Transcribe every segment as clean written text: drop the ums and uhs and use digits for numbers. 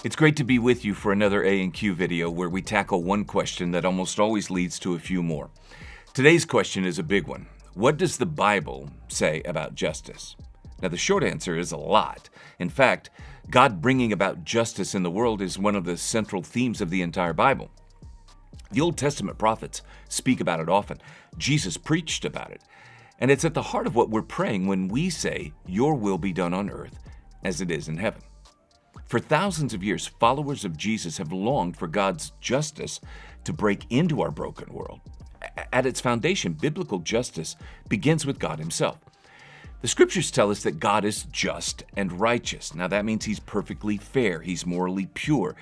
It's great to be with you for another A&Q video where we tackle one question that almost always leads to a few more. Today's question is a big one. What does the Bible say about justice? Now, the short answer is a lot. In fact, God bringing about justice in the world is one of the central themes of the entire Bible. The Old Testament prophets speak about it often. Jesus preached about it. And it's at the heart of what we're praying when we say, "Your will be done on earth as it is in heaven." For thousands of years, followers of Jesus have longed for God's justice to break into our broken world. At its foundation, biblical justice begins with God Himself. The Scriptures tell us that God is just and righteous. Now, that means He's perfectly fair, He's morally pure,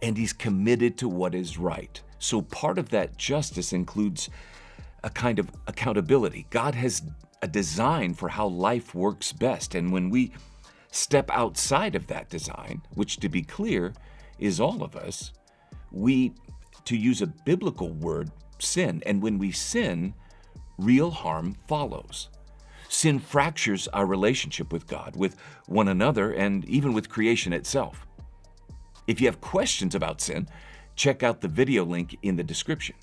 and He's committed to what is right. So part of that justice includes a kind of accountability. God has a design for how life works best, and when we step outside of that design, which, to be clear, is all of us, we, to use a biblical word, sin. And when we sin, real harm follows. Sin fractures our relationship with God, with one another, and even with creation itself. If you have questions about sin, check out the video link in the description.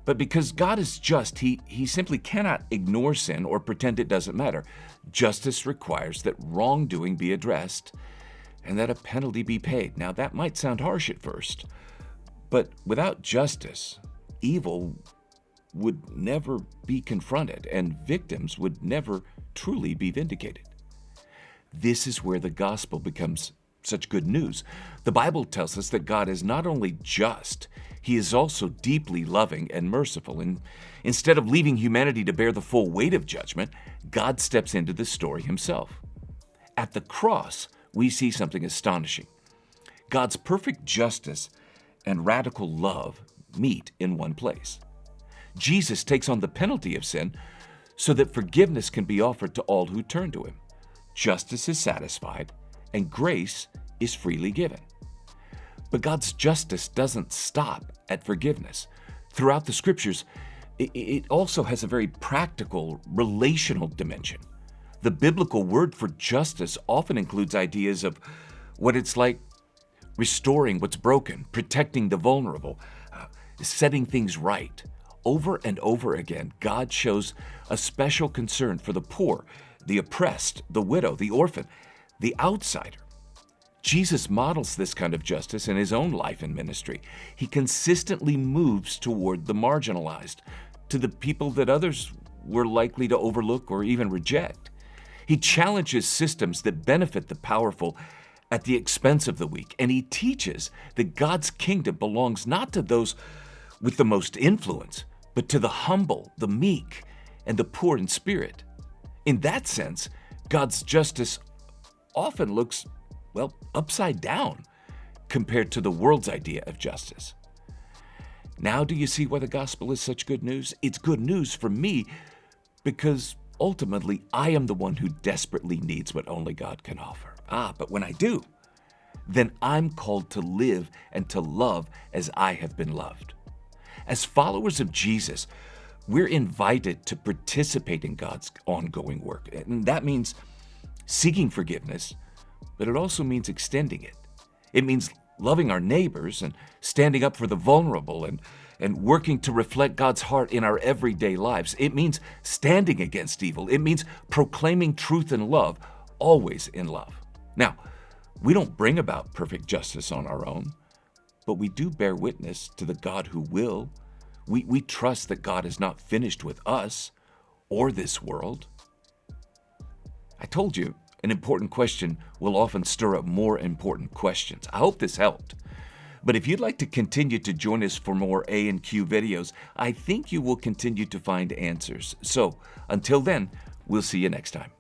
But because God is just, He simply cannot ignore sin or pretend it doesn't matter. Justice requires that wrongdoing be addressed and that a penalty be paid. Now, that might sound harsh at first, but without justice, evil would never be confronted and victims would never truly be vindicated. This is where the gospel becomes such good news. The Bible tells us that God is not only just, He is also deeply loving and merciful. And instead of leaving humanity to bear the full weight of judgment, God steps into the story Himself. At the cross, we see something astonishing. God's perfect justice and radical love meet in one place. Jesus takes on the penalty of sin so that forgiveness can be offered to all who turn to Him. Justice is satisfied, and grace is freely given. But God's justice doesn't stop at forgiveness. Throughout the Scriptures, it also has a very practical, relational dimension. The biblical word for justice often includes ideas of what it's like restoring what's broken, protecting the vulnerable, setting things right. Over and over again, God shows a special concern for the poor, the oppressed, the widow, the orphan, the outsider. Jesus models this kind of justice in His own life and ministry. He consistently moves toward the marginalized, to the people that others were likely to overlook or even reject. He challenges systems that benefit the powerful at the expense of the weak, and He teaches that God's kingdom belongs not to those with the most influence, but to the humble, the meek, and the poor in spirit. In that sense, God's justice often looks, upside down compared to the world's idea of justice. Now, do you see why the gospel is such good news? It's good news for me because ultimately I am the one who desperately needs what only God can offer. But when I do, then I'm called to live and to love as I have been loved. As followers of Jesus, we're invited to participate in God's ongoing work. And that means seeking forgiveness, but it also means extending it. It means loving our neighbors and standing up for the vulnerable and working to reflect God's heart in our everyday lives. It means standing against evil. It means proclaiming truth and love, always in love. Now, we don't bring about perfect justice on our own, but we do bear witness to the God who will. We trust that God is not finished with us or this world. I told you, an important question will often stir up more important questions. I hope this helped. But if you'd like to continue to join us for more A&Q videos, I think you will continue to find answers. So until then, we'll see you next time.